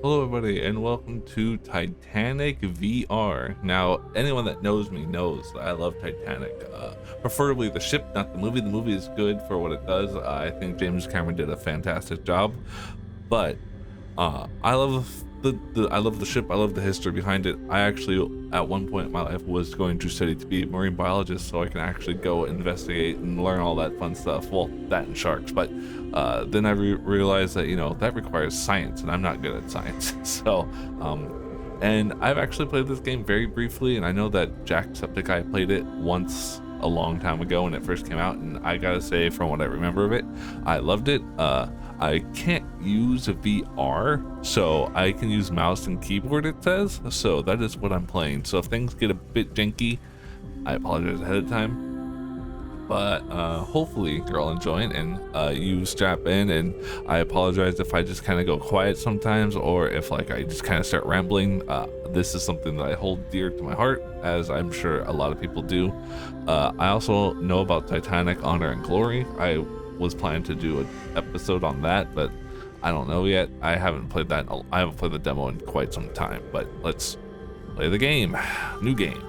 Hello everybody and welcome to Titanic VR. Now, anyone that knows me knows that I love Titanic. Preferably the ship, not the movie. The movie is good for what it does. I think James Cameron did a fantastic job. But I love I love the ship. I love the history behind it. I actually, at one point in my life, was going to study to be a marine biologist, so I can actually go investigate and learn all that fun stuff. Well, that and sharks. But then I realized that that requires science, and I'm not good at science. So, and I've actually played this game very briefly, and I know that Jacksepticeye played it once a long time ago when it first came out, and I gotta say, from what I remember of it, I loved it. I can't use a VR, so I can use mouse and keyboard, it says, so that is what I'm playing. So if things get a bit janky, I apologize ahead of time, but hopefully you're all enjoying and you strap in, and I apologize if I just kind of go quiet sometimes, or if I just kind of start rambling. This is something that I hold dear to my heart, as I'm sure a lot of people do. I also know about Titanic, Honor and Glory. I was planning to do an episode on that, but I don't know yet. I haven't played that. I haven't played the demo in quite some time, but let's play the game. New game.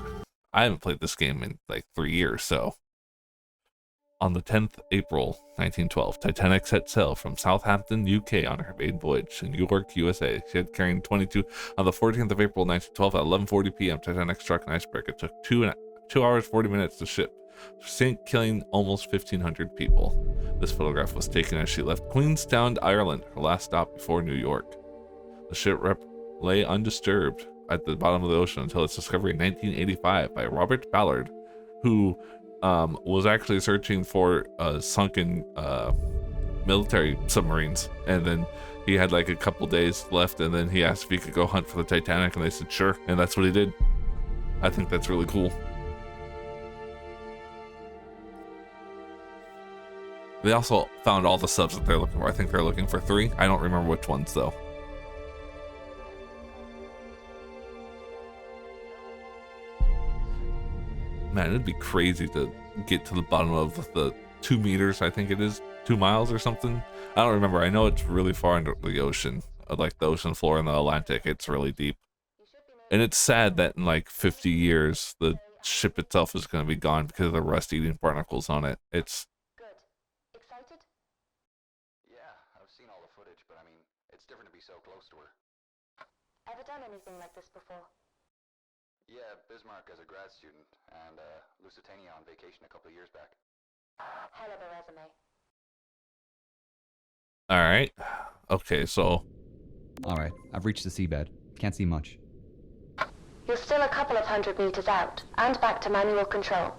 I haven't played this game in like 3 years. So on the 10th April 1912, Titanic set sail from Southampton, UK on her maiden voyage to New York, USA. She had carrying 22. On the 14th of April 1912 at 11:40 p.m., Titanic struck an iceberg. It took 2 hours 40 minutes to ship sink, killing almost 1,500 people. This photograph was taken as she left Queenstown, Ireland, her last stop before New York. The shipwreck lay undisturbed at the bottom of the ocean until its discovery in 1985 by Robert Ballard, who was actually searching for sunken military submarines, and then he had like a couple days left, and then he asked if he could go hunt for the Titanic, and they said sure, and that's what he did. I think that's really cool. They also found all the subs that they're looking for. I think they're looking for 3. I don't remember which ones though. Man, it'd be crazy to get to the bottom of the 2 meters, I think it is, 2 miles or something. I don't remember. I know it's really far into the ocean, like the ocean floor in the Atlantic. It's really deep. And it's sad that in like 50 years, the ship itself is going to be gone because of the rust-eating particles on it. It's so close to her. Ever done anything like this before? Yeah, Bismarck as a grad student, and Lusitania on vacation a couple of years back. Hell of a resume. Alright. Okay, so... Alright, I've reached the seabed. Can't see much. You're still a couple of 100 meters out, and back to manual control.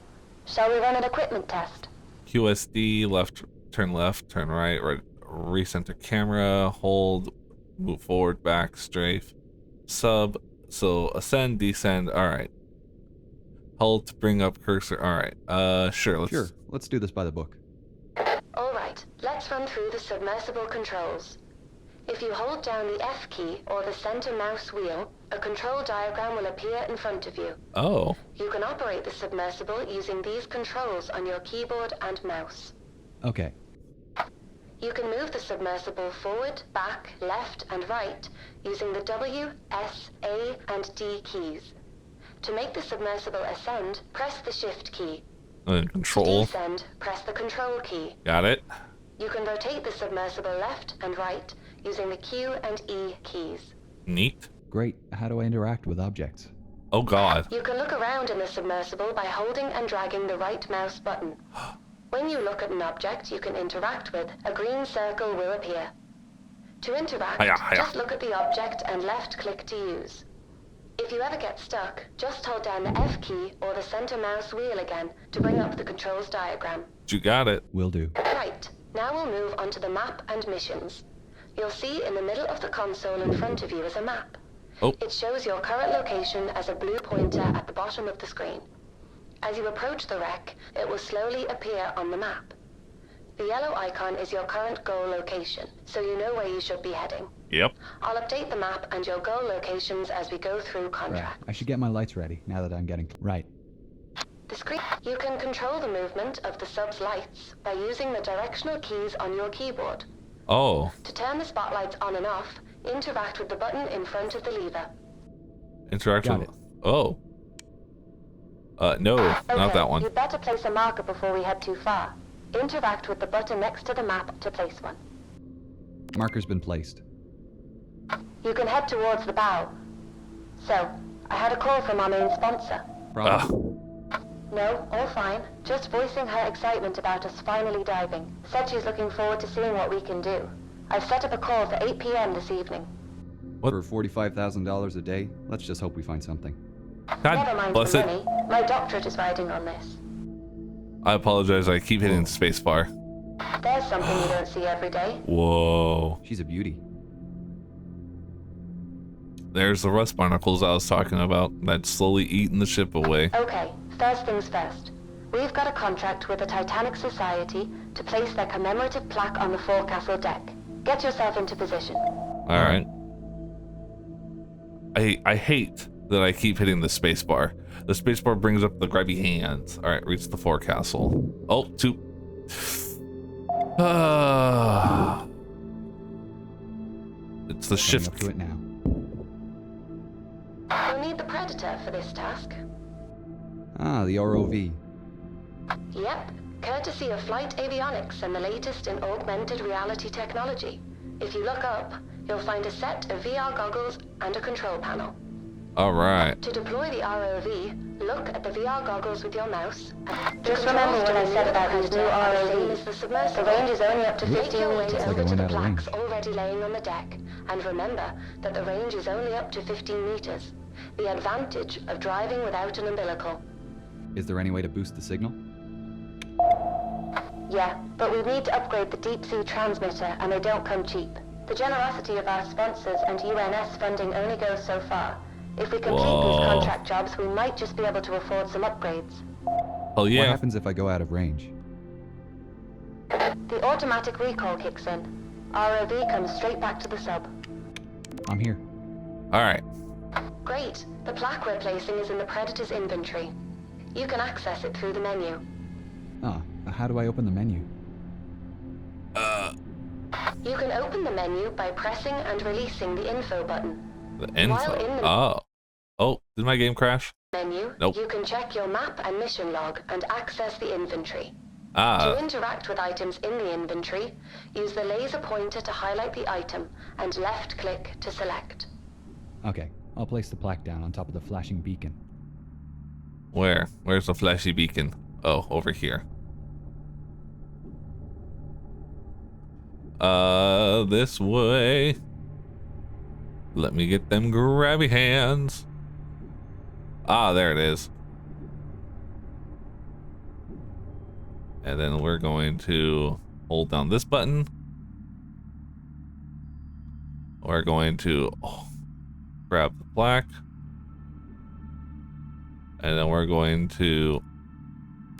Shall we run an equipment test? QSD, left, turn right, recenter camera, hold, move forward, back, strafe, sub, so ascend, descend. All right, hold to bring up cursor. All right, sure, let's do this by the book. All right, let's run through the submersible controls. If you hold down the F key or the center mouse wheel, a control diagram will appear in front of you. Oh. You can operate the submersible using these controls on your keyboard and mouse. Okay. You can move the submersible forward, back, left, and right using the W, S, A, and D keys. To make the submersible ascend, press the Shift key. And control. To descend, press the Control key. Got it. You can rotate the submersible left and right using the Q and E keys. Neat. Great. How do I interact with objects? Oh God. You can look around in the submersible by holding and dragging the right mouse button. When you look at an object you can interact with, a green circle will appear. To interact, just look at the object and left-click to use. If you ever get stuck, just hold down the F key or the center mouse wheel again to bring up the controls diagram. You got it. Will do. Right, now we'll move on to the map and missions. You'll see in the middle of the console in front of you is a map. Oh. It shows your current location as a blue pointer at the bottom of the screen. As you approach the wreck, it will slowly appear on the map. The yellow icon is your current goal location, so you know where you should be heading. Yep. I'll update the map and your goal locations as we go through contract. Right. I should get my lights ready now that I'm getting... Right. The screen. You can control the movement of the sub's lights by using the directional keys on your keyboard. Oh. To turn the spotlights on and off, Interact with the button in front of the lever. Interact Got with... it. Oh. No, not that one. You'd better place a marker before we head too far. Interact with the button next to the map to place one. Marker's been placed. You can head towards the bow. So, I had a call from our main sponsor. Problem? No, all fine. Just voicing her excitement about us finally diving. Said she's looking forward to seeing what we can do. I've set up a call for 8 p.m. this evening. What? For $45,000 a day, let's just hope we find something. Never God mind bless the it. money. My doctorate is riding on this. I apologize. I keep hitting spacebar. There's something you don't see every day. Whoa. She's a beauty. There's the rust barnacles I was talking about. That's slowly eating the ship away. Okay, first things first. We've got a contract with the Titanic Society to place their commemorative plaque on the forecastle deck. Get yourself into position. Alright. I hate that I keep hitting the spacebar. The spacebar brings up the grabby hands. Alright, reach the forecastle. Oh, two. It's the Going shift. up to it now. You'll need the Predator for this task. Ah, the ROV. Yep, courtesy of Flight Avionics and the latest in augmented reality technology. If you look up, you'll find a set of VR goggles and a control panel. Alright. To deploy the ROV, look at the VR goggles with your mouse. Just remember what I said about these new ROVs. The range is only up to 15 meters. like I Over to went the out of range. plaques already laying on the deck. And remember that the range is only up to 15 meters. The advantage of driving without an umbilical. Is there any way to boost the signal? Yeah, but we need to upgrade the deep sea transmitter, and they don't come cheap. The generosity of our sponsors and UNS funding only goes so far. If we complete Whoa. these contract jobs, we might just be able to afford some upgrades. Oh What yeah. happens if I go out of range? The automatic recall kicks in. ROV comes straight back to the sub. I'm here. Alright. Great. The plaque we're placing is in the Predator's inventory. You can access it through the menu. Ah, how do I open the menu? You can open the menu by pressing and releasing the info button. The While in info. the Oh. Oh, did my game crash? menu, Nope. you can check your map and mission log and access the inventory. To Ah. interact with items in the inventory, use the laser pointer to highlight the item and left click to select. Okay, I'll place the plaque down on top of the flashing beacon. Where? Where's the flashy beacon? Oh, over here. This way. Let me get them grabby hands. Ah, there it is. And then we're going to hold down this button. We're going to grab the plaque. And then we're going to...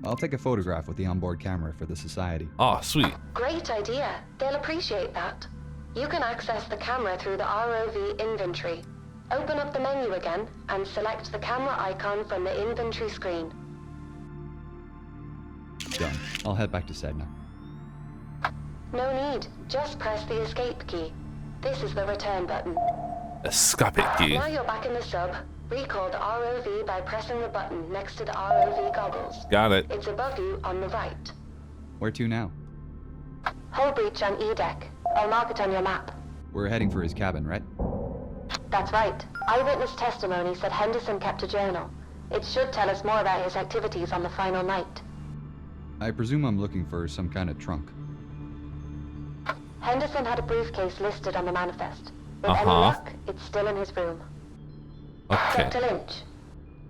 I'll take a photograph with the onboard camera for the society. Oh, sweet. Great idea. They'll appreciate that. You can access the camera through the ROV inventory. Open up the menu again and select the camera icon from the inventory screen. Done. I'll head back to Sedna. No need. Just press the escape key. This is the return button. Escape key. Now you're back in the sub. Recall the ROV by pressing the button next to the ROV goggles. Got it. It's above you on the right. Where to now? Hull breach on E deck. I'll mark it on your map. We're heading for his cabin, right? That's right. Eyewitness testimony said Henderson kept a journal. It should tell us more about his activities on the final night. I presume I'm looking for some kind of trunk. Henderson had a briefcase listed on the manifest. With any Uh-huh. luck, it's still in his room. Okay. Dr. Lynch,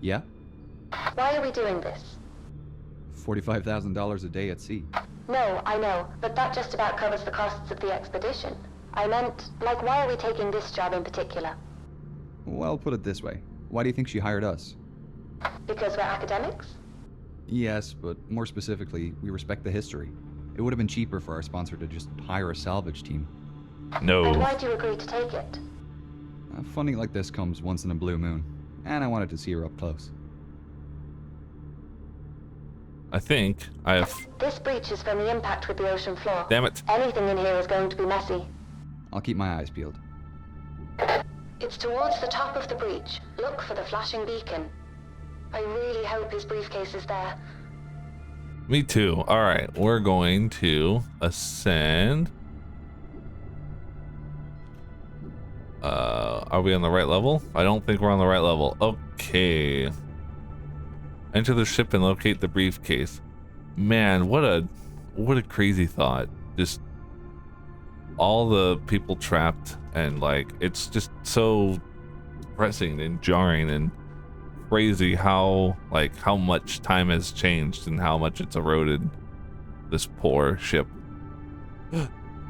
Yeah? why are we doing this? $45,000 a day at sea. No, I know, but that just about covers the costs of the expedition. I meant, like, why are we taking this job in particular? Well, put it this way. Why do you think she hired us? Because we're academics? Yes, but more specifically, we respect the history. It would have been cheaper for our sponsor to just hire a salvage team. And No. why'd you agree to take it? Funding like this comes once in a blue moon, and I wanted to see her up close. I think I have... This breach is from the impact with the ocean floor. Damn it. Anything in here is going to be messy. I'll keep my eyes peeled. It's towards the top of the breach. Look for the flashing beacon. I really hope his briefcase is there. Me too. All right, we're going to ascend. Are we on the right level? I don't think we're on the right level. Okay. Enter the ship and locate the briefcase. Man, what a crazy thought. Just all the people trapped, and like it's just so depressing and jarring and crazy how much time has changed and how much it's eroded this poor ship.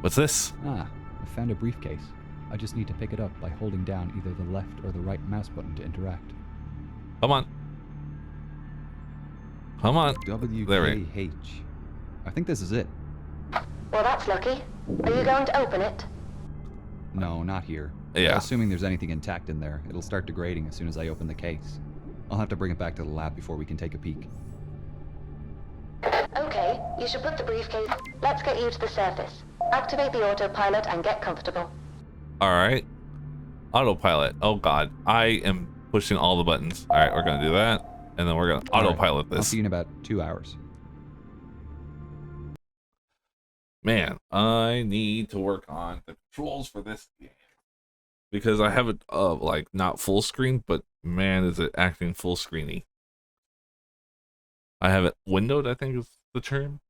What's this? Ah, I found a briefcase. I just need to pick it up by holding down either the left or the right mouse button to interact. Come on. Come on. WKH. I think this is it. Well, that's lucky. Are you going to open it? No, not here. Yeah. Assuming there's anything intact in there, it'll start degrading as soon as I open the case. I'll have to bring it back to the lab before we can take a peek. Okay, you should put the briefcase... Let's get you to the surface. Activate the autopilot and get comfortable. All right. Autopilot. Oh God, I am pushing all the buttons. All right, we're gonna do that, and then we're gonna autopilot I'll this. see you in about 2 hours. Man, I need to work on the controls for this game because I have it like not full screen, but man, is it acting full screeny. I have it windowed, I think is the term.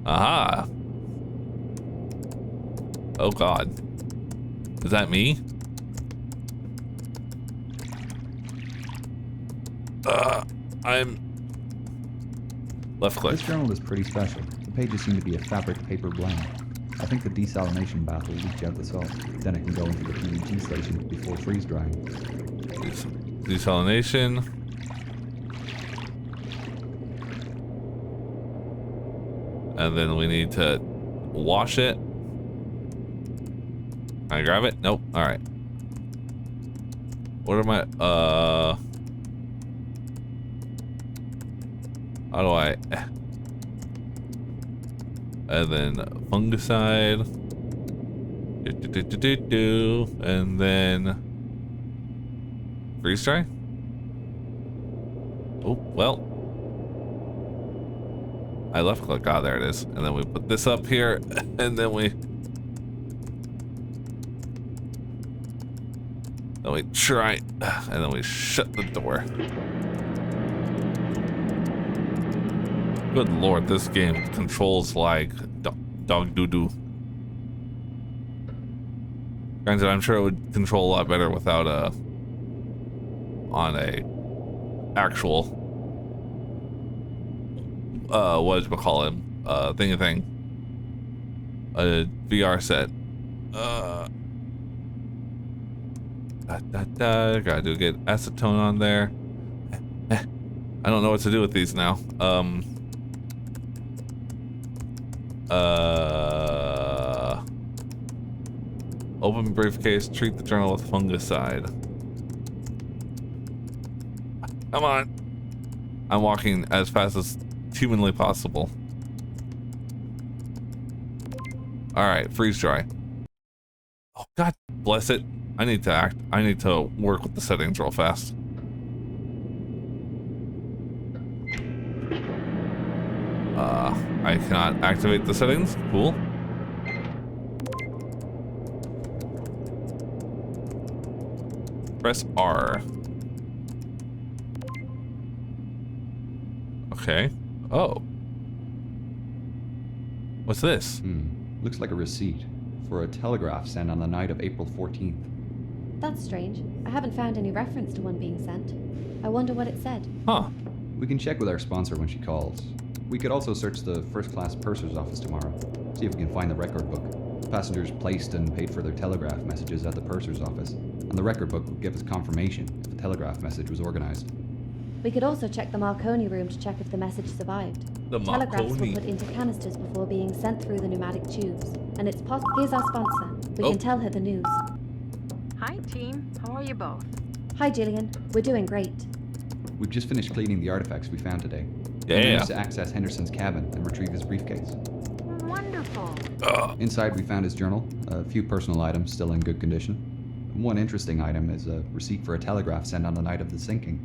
Aha. Oh God. Is that me? I'm left click. This journal is pretty special. The pages seem to be a fabric paper blend. I think the desalination bath will leach out the salt. Then it can go into the PEG station before freeze drying. Desalination. And then we need to wash it. Can I grab it? Nope. All right. What am I? How do I? And then fungicide. And then freeze dry. Oh well. I left click. Ah, there it is. And then we put this up here, and then we try, and then we shut the door. Good Lord, this game controls like dog doo-doo. Granted, I'm sure it would control a lot better without on a actual whatchamacallit, thing, a VR set. Gotta get acetone on there. I don't know what to do with these now. Open briefcase, treat the journal with fungicide. Come on. I'm walking as fast as humanly possible. All right, freeze dry. Oh God bless it. I need to work with the settings real fast. I cannot activate the settings. Cool. Press R. Okay. Oh. What's this? Looks like a receipt for a telegraph sent on the night of April 14th. That's strange. I haven't found any reference to one being sent. I wonder what it said. Huh. We can check with our sponsor when she calls. We could also search the first-class purser's office tomorrow. See if we can find the record book. Passengers placed and paid for their telegraph messages at the purser's office. And the record book would give us confirmation if a telegraph message was organized. We could also check the Marconi room to check if the message survived. The Telegraphs Marconi. were put into canisters before being sent through the pneumatic tubes. And it's possible. Here's our sponsor. We Oh. can tell her the news. Hi, team. How are you both? Hi, Jillian. We're doing great. We've just finished cleaning the artifacts we found today. We Yeah. managed to access Henderson's cabin and retrieve his briefcase. Wonderful. wonderful. Inside, we found his journal, a few personal items still in good condition. One interesting item is a receipt for a telegraph sent on the night of the sinking.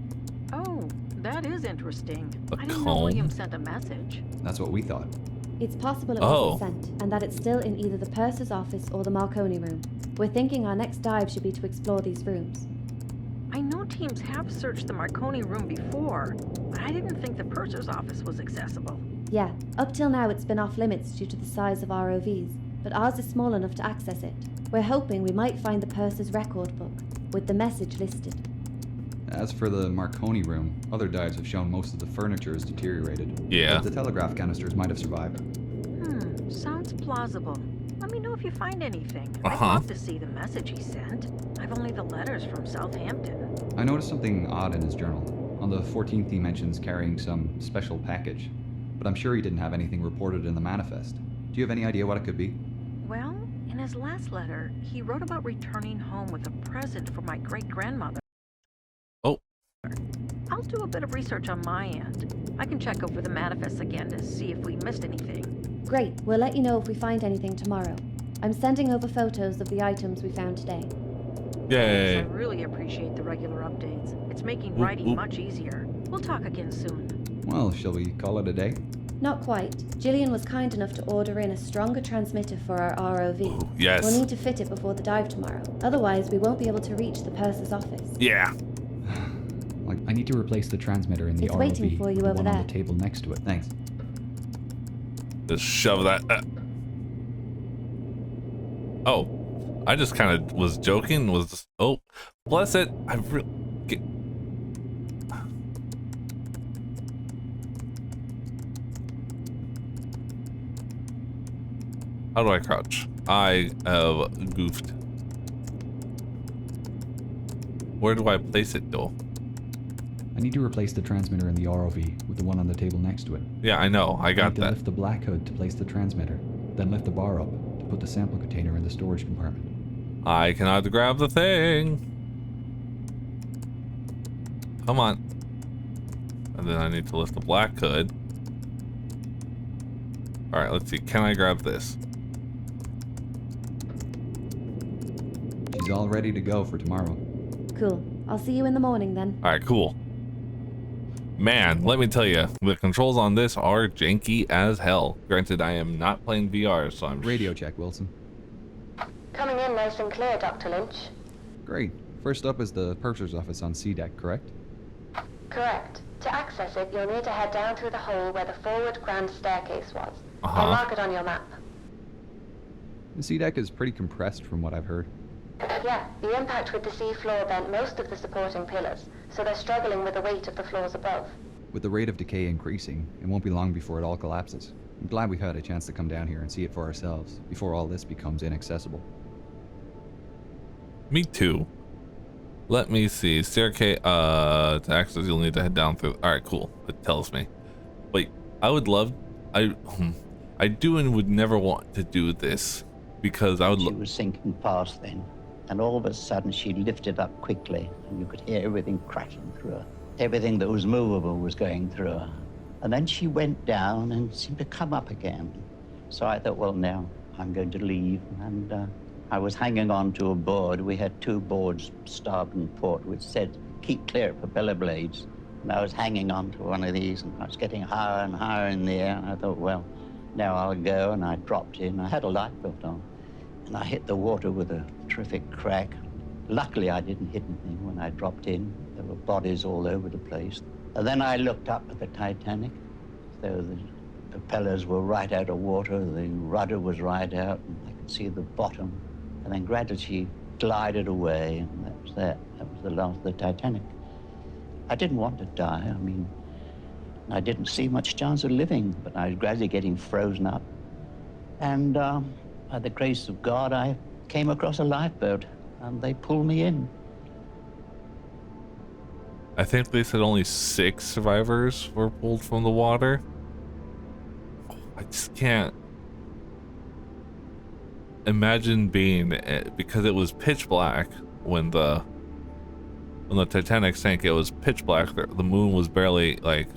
Oh, that is interesting. A I didn't know comb? William sent a message. That's what we thought. It's possible it Oh. wasn't sent, and that it's still in either the purser's office or the Marconi room. We're thinking our next dive should be to explore these rooms. I know teams have searched the Marconi room before, but I didn't think the purser's office was accessible. Yeah, up till now it's been off limits due to the size of ROVs, but ours is small enough to access it. We're hoping we might find the purser's record book, with the message listed. As for the Marconi room, other dives have shown most of the furniture is deteriorated. Yeah. But the telegraph canisters might have survived. Sounds plausible. Let me know if you find anything. Uh-huh. I'd love to see the message he sent. I've only the letters from Southampton. I noticed something odd in his journal. On the 14th, he mentions carrying some special package, but I'm sure he didn't have anything reported in the manifest. Do you have any idea what it could be? Well, in his last letter, he wrote about returning home with a present for my great-grandmother. Oh. I'll do a bit of research on my end. I can check over the manifest again to see if we missed anything. Great, we'll let you know if we find anything tomorrow. I'm sending over photos of the items we found today. Yay. I really appreciate the regular updates. It's making Oop, writing oop. much easier. We'll talk again soon. Well, shall we call it a day? Not quite. Gillian was kind enough to order in a stronger transmitter for our ROV. Ooh, yes. We'll need to fit it before the dive tomorrow. Otherwise, we won't be able to reach the purser's office. Yeah. Like, I need to replace the transmitter in the It's ROV waiting for you with the over one on there. the table next to it. Thanks. Just shove that. Oh, I just kind of was joking. Was just, oh, bless it. I really. How do I crouch? I have goofed. Where do I place it though? I need to replace the transmitter in the ROV with the one on the table next to it. Yeah, I know. I I got need to that. lift the black hood to place the transmitter, then lift the bar up to put the sample container in the storage compartment. I cannot grab the thing. Come on. And then I need to lift the black hood. All right, let's see. Can I grab this? She's all ready to go for tomorrow. Cool. I'll see you in the morning then. All right, cool. Man, let me tell you, the controls on this are janky as hell. Granted, I am not playing VR, so I'm Radio check, Wilson. Coming in nice and clear, Dr. Lynch. Great. First up is the purser's office on C deck, correct? Correct. To access it, you'll need to head down through the hole where the forward grand staircase was. Uh-huh. I'll mark it on your map. The C deck is pretty compressed from what I've heard. Yeah, the impact with the sea floor bent most of the supporting pillars, so they're struggling with the weight of the floors above. With the rate of decay increasing, it won't be long before it all collapses. I'm glad we've had a chance to come down here and see it for ourselves before all this becomes inaccessible. Me too. Let me see. Staircase, to access, you'll need to head down through. All right, cool. It tells me. Wait, I would love, I do and would never want to do this because I would She look. was sinking fast then, and all of a sudden she lifted up quickly, and you could hear everything crashing through her. Everything that was movable was going through her. And then she went down and seemed to come up again. So I thought, well, now I'm going to leave. And I was hanging on to a board. We had two boards, starboard and port, which said, keep clear of propeller blades. And I was hanging on to one of these, and I was getting higher and higher in the air. And I thought, well, now I'll go. And I dropped in. I had a lifebelt on. And I hit the water with a terrific crack. Luckily, I didn't hit anything when I dropped in. There were bodies all over the place. And then I looked up at the Titanic. So the propellers were right out of water, the rudder was right out, and I could see the bottom. And then gradually she glided away, and that was that. That was the last of the Titanic. I didn't want to die. I mean, I didn't see much chance of living, but I was gradually getting frozen up. And by the grace of God, I came across a lifeboat, and they pulled me in. I think they said only 6 survivors were pulled from the water. I just can't imagine being, because it was pitch black when the Titanic sank. It was pitch black. The moon was barely, like,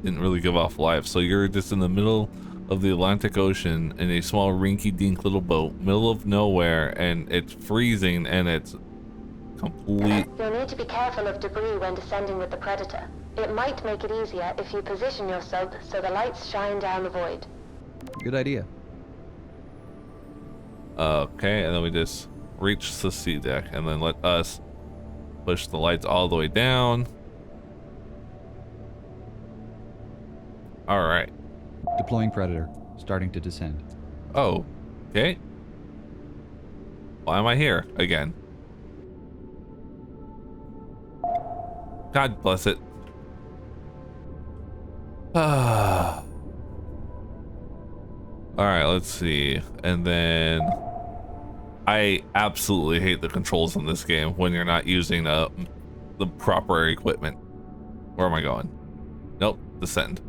didn't really give off life. So you're just in the middle of the Atlantic Ocean in a small rinky-dink little boat, middle of nowhere, and it's freezing and it's complete. You'll need to be careful of debris when descending with the Predator. It might make it easier if you position yourself so the lights shine down the void. Good idea. Okay, and then we just reach the sea deck and then let us push the lights all the way down. All right. Deploying Predator. Starting to descend. Oh, okay. Why am I here again? God bless it. All right, let's see. And then I absolutely hate the controls in this game when you're not using the proper equipment. Where am I going? Nope, descend.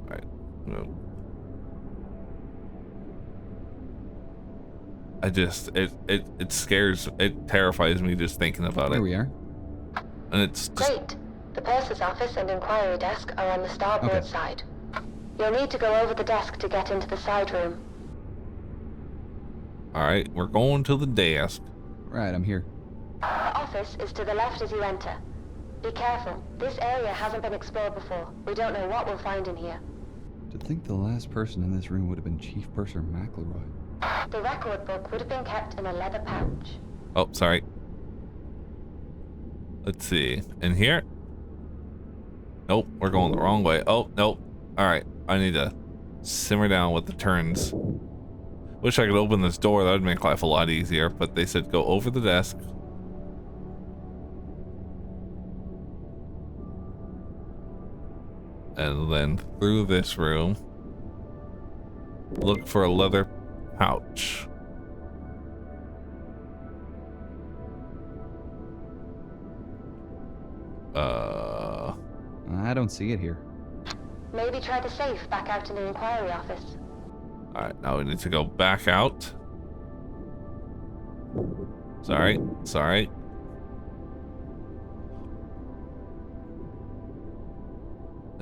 All right. No. It scares, it terrifies me just thinking about it. Here we are. And it's just, Great. The purser's office and inquiry desk are on the starboard Okay. side. You'll need to go over the desk to get into the side room. all right, we're going to the desk. Right, I'm here. The office is to the left as you enter. Be careful. This area hasn't been explored before. We don't know what we'll find in here. To think the last person in this room would have been Chief Purser McElroy. The record book would have been kept in a leather pouch. Oh, sorry. Let's see. In here? Nope, we're going the wrong way. Oh, nope. All right, I need to simmer down with the turns. Wish I could open this door. That would make life a lot easier, but they said go over the desk. And then through this room. Look for a leather pouch. I don't see it here. Maybe try the safe back out in the inquiry office. All right, now we need to go back out. Sorry.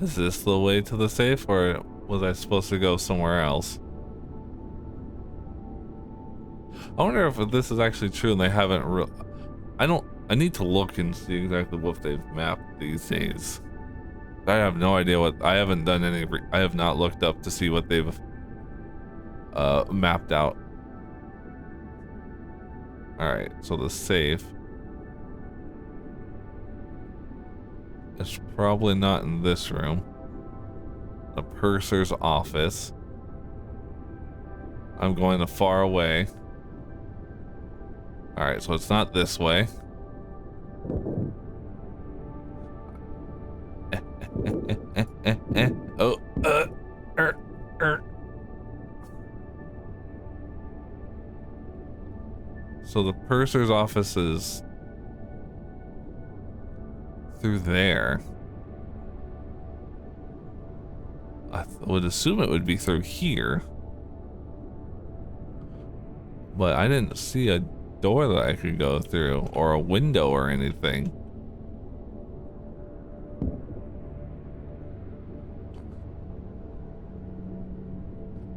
Is this the way to the safe, or was I supposed to go somewhere else? I wonder if this is actually true and they haven't I need to look and see exactly what they've mapped these days. I have no idea what, I haven't done any, I have not looked up to see what they've mapped out. All right, so the safe is probably not in this room. The purser's office. I'm going to far away. All right, so it's not this way. Oh, So the purser's office is through there. I would assume it would be through here. But I didn't see a door that I could go through or a window or anything.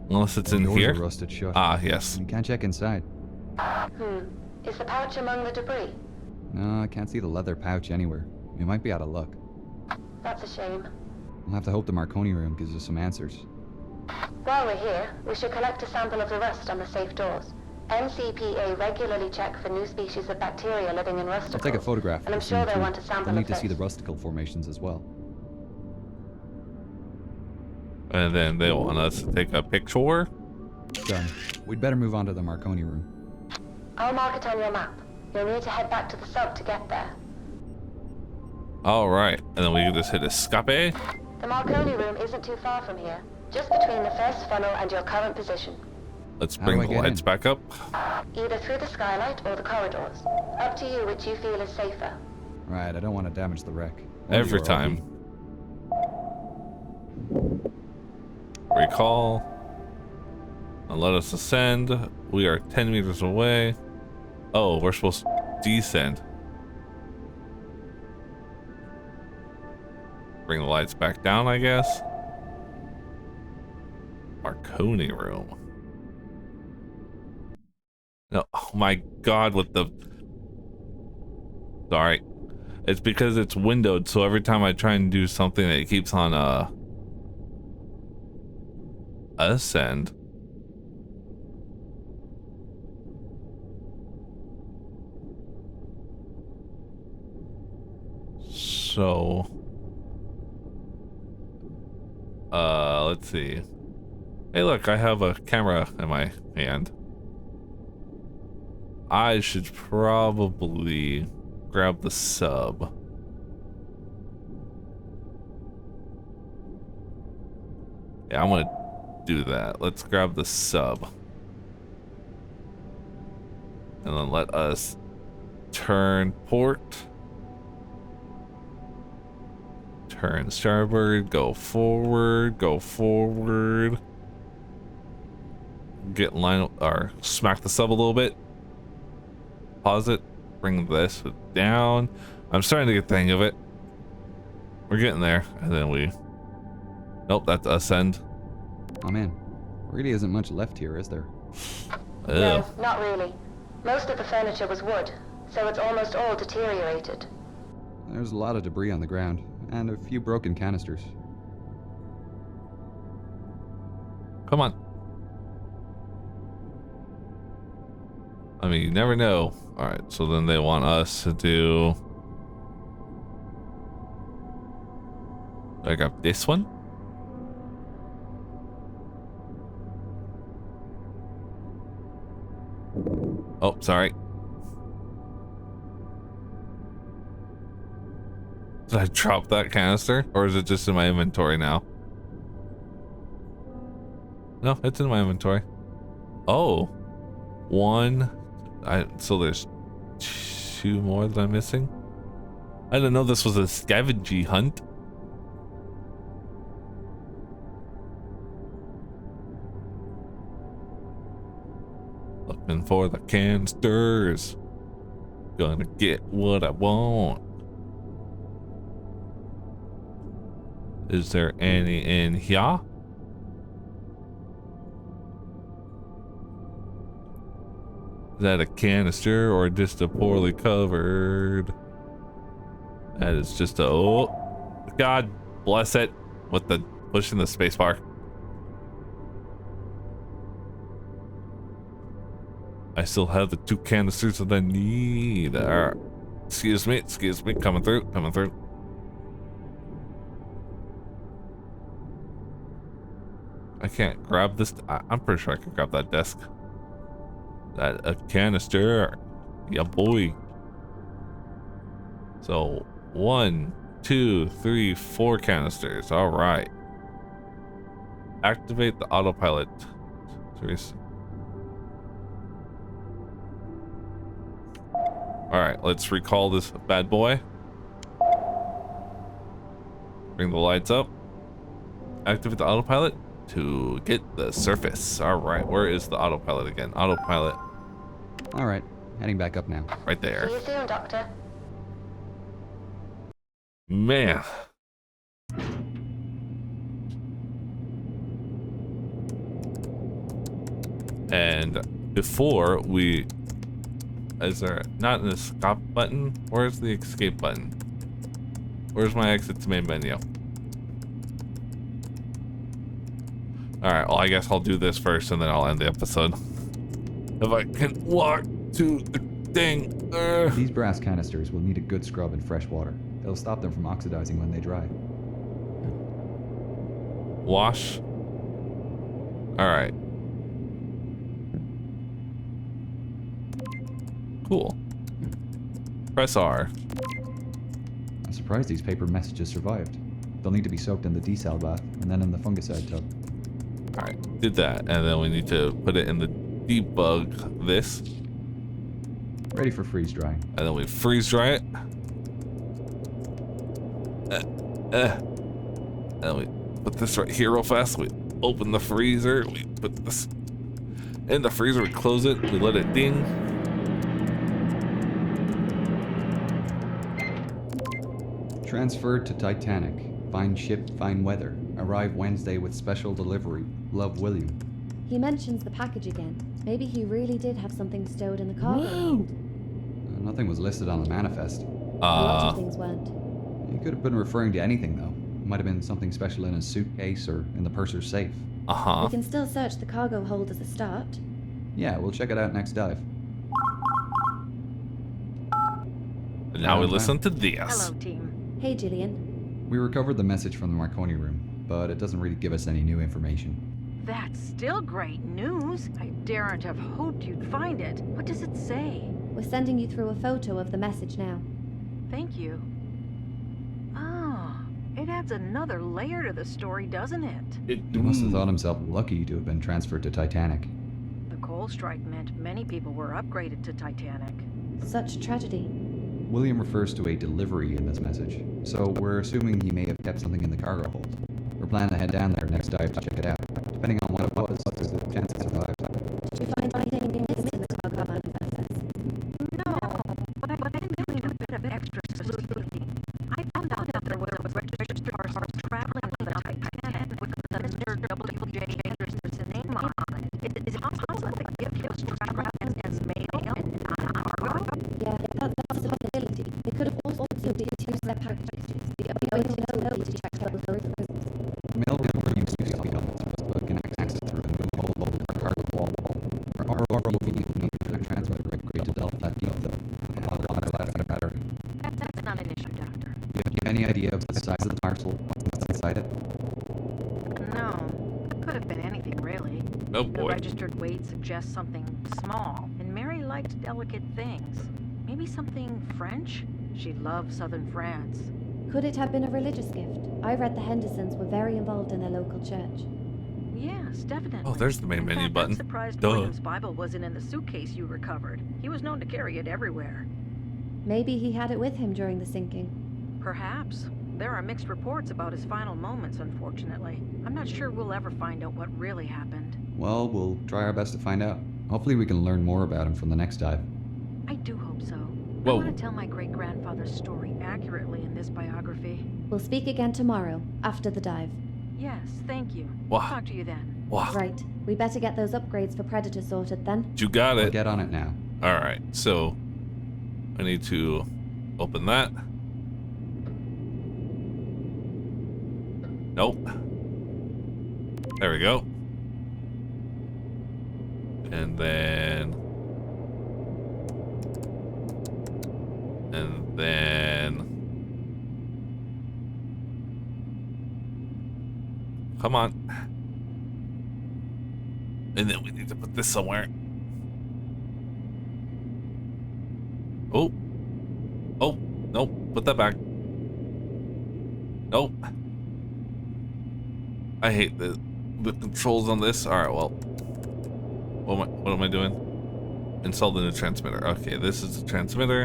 Unless it's in Doors here. are rusted shut. Ah, yes. You can't check inside. Is the pouch among the debris? No, I can't see the leather pouch anywhere. We might be out of luck. That's a shame. We'll have to hope the Marconi room gives us some answers. While we're here, we should collect a sample of the rust on the safe doors. NCPA regularly check for new species of bacteria living in rusticles. I'll take a photograph. And I'm of the sure scene they'll too. want a sample We'll need of to see the this. rusticle formations as well. And then they want us to take a picture. Done. We'd better move on to the Marconi room. I'll mark it on your map. You'll need to head back to the sub to get there. All right, and then we can just hit escape. The Marconi room isn't too far from here, just between the first funnel and your current position. Let's How bring do I the get lights in? back up. Either through the skylight or the corridors. Up to you which you feel is safer. Right, I don't want to damage the wreck. Every time. Recall. And let us ascend. We are 10 meters away. Oh, we're supposed to descend. bring the lights back down, I guess. Marconi room. No, oh my god, with the... Sorry. It's because it's windowed, so every time I try and do something, it keeps on, ascend. So... let's see. Hey look, I have a camera in my hand. I should probably grab the sub. Yeah, I'm gonna do that. Let's grab the sub. And then let us turn port. Turn starboard, go forward, go forward. Get in line, or smack the sub a little bit. Pause it, bring this down. I'm starting to get the hang of it. We're getting there, and then we... Nope, that's ascend. Oh man, really isn't much left here, is there? No, not really. Most of the furniture was wood, so it's almost all deteriorated. There's a lot of debris on the ground, and a few broken canisters. Come on. I mean, you never know. Alright, so then they want us to do... I got this one. Oh, sorry. Did I drop that canister? Or is it just in my inventory now? No, it's in my inventory. Oh. One. So there's 2 more that I'm missing? I didn't know this was a scavenging hunt. Looking for the canisters. Gonna get what I want. Is there any in here? Is that a canister or just a poorly covered? That is just a... Oh, God bless it with the pushing the space bar. I still have the 2 canisters that I need. Excuse me, coming through, coming through. I can't grab this. I'm pretty sure I can grab that desk. That a canister. Yeah, boy. So 1, 2, 3, 4 canisters. All right. Activate the autopilot. All right, let's recall this bad boy. Bring the lights up. Activate the autopilot to get the surface. All right, where is the autopilot again? Autopilot. All right, heading back up now. Right there. See you soon, Doctor. Man. And before we... Is there not an escape button? Where's the escape button? Where's my exit to main menu? Alright, well I guess I'll do this first and then I'll end the episode. If I can walk to the thing. These brass canisters will need a good scrub in fresh water. It'll stop them from oxidizing when they dry. Wash. Alright. Cool. Press R. I'm surprised these paper messages survived. They'll need to be soaked in the desal bath and then in the fungicide tub. Alright, did that. And then we need to put it in the debug this. Ready for freeze drying. And then we freeze dry it. And we put this right here real fast. We open the freezer. We put this in the freezer. We close it. We let it ding. Transferred to Titanic. Fine ship, fine weather. Arrive Wednesday with special delivery. Love, William. He mentions the package again. Maybe he really did have something stowed in the cargo hold. Nothing was listed on the manifest. A lot of things weren't. He could have been referring to anything, though. It might have been something special in his suitcase or in the purser's safe. We can still search the cargo hold as a start. Yeah, we'll check it out next dive. And now we listen to this. Hello, team. Hey, Gillian. We recovered the message from the Marconi room, but it doesn't really give us any new information. That's still great news. I daren't have hoped you'd find it. What does it say? We're sending you through a photo of the message now. Thank you. Oh, it adds another layer to the story, doesn't it? He must have thought himself lucky to have been transferred to Titanic. The coal strike meant many people were upgraded to Titanic. Such tragedy. William refers to a delivery in this message, so we're assuming he may have kept something in the cargo hold. We're planning to head down there next dive to check it out. Depending on what it was, there's a chance it survived. Did you find anything missing in the cargo manifest? No, but I've been doing a bit of extra sleuthing. I found out that there was a registered parcel traveling with the Titanic with the Mr. W.J. Anderson's name on it. Is it possible that the gift was traveled as mail and not cargo? Yeah, that's a possibility. They could have also been two separate packages. The only know to check both those. Mail can be used to copy documents, but can access through the new hold or cargo wall. Or you can need to transfer the grade to Delta battery. That's not an issue, Doctor. Do you have any idea of the size of the parcel? What's inside it? No, it could have been anything really. Oh The boy. registered weight suggests something small, and Mary liked delicate things. Maybe something French? She loved southern France. Could it have been a religious gift? I read the Hendersons were very involved in their local church. Yes, definitely. Oh, there's the main In menu fact, button. I'm surprised Duh. William's Bible wasn't in the suitcase you recovered. He was known to carry it everywhere. Maybe he had it with him during the sinking. Perhaps. There are mixed reports about his final moments, unfortunately. I'm not sure we'll ever find out what really happened. Well, we'll try our best to find out. Hopefully we can learn more about him from the next dive. I do hope so. Whoa. I want to tell my great-grandfather's story accurately in this biography. We'll speak again tomorrow, after the dive. Yes, thank you. Wow. Talk to you then. Wow. Right, we better get those upgrades for Predator sorted then. You got We'll it. get on it now. All right. So I need to open that. Nope. There we go. And then come on. And then we need to put this somewhere. Oh. Oh, nope. Put that back. Nope. I hate the controls on this. All right, well. What am I doing? Install the new transmitter. Okay, this is the transmitter.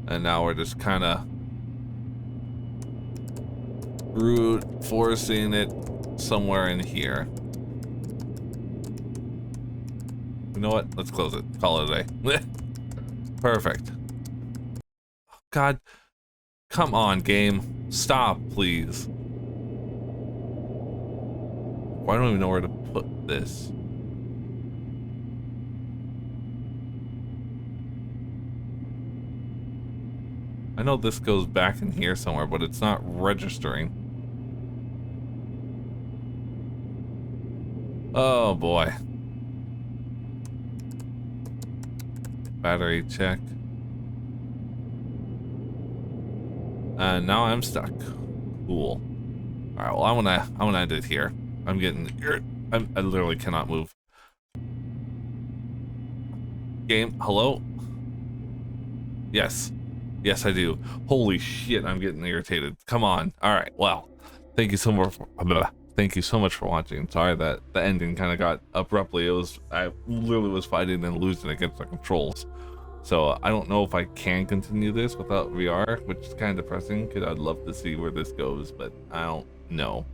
And now we're just kind of brute forcing it somewhere in here. You know what? Let's close it. Call it a day. Perfect. God, come on, game. Stop, please. Why don't I even know where to put this? I know this goes back in here somewhere, but it's not registering. Oh boy. Battery check. And now I'm stuck. Cool. All right. Well, I wanna end it here. I'm getting. I literally cannot move. Game. Hello. Yes. Yes, I do. Holy shit! I'm getting irritated. Come on. All right. Well, thank you so much. Thank you so much for watching. Sorry that the ending kind of got abruptly. I literally was fighting and losing against the controls. So I don't know if I can continue this without VR, which is kind of depressing because I'd love to see where this goes, but I don't know.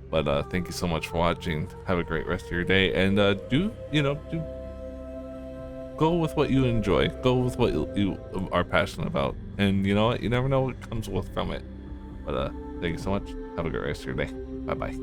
But thank you so much for watching. Have a great rest of your day, and do click go with what you enjoy. Go with what you are passionate about. And you know what? You never know what comes with from it. But thank you so much. Have a great rest of your day. Bye bye.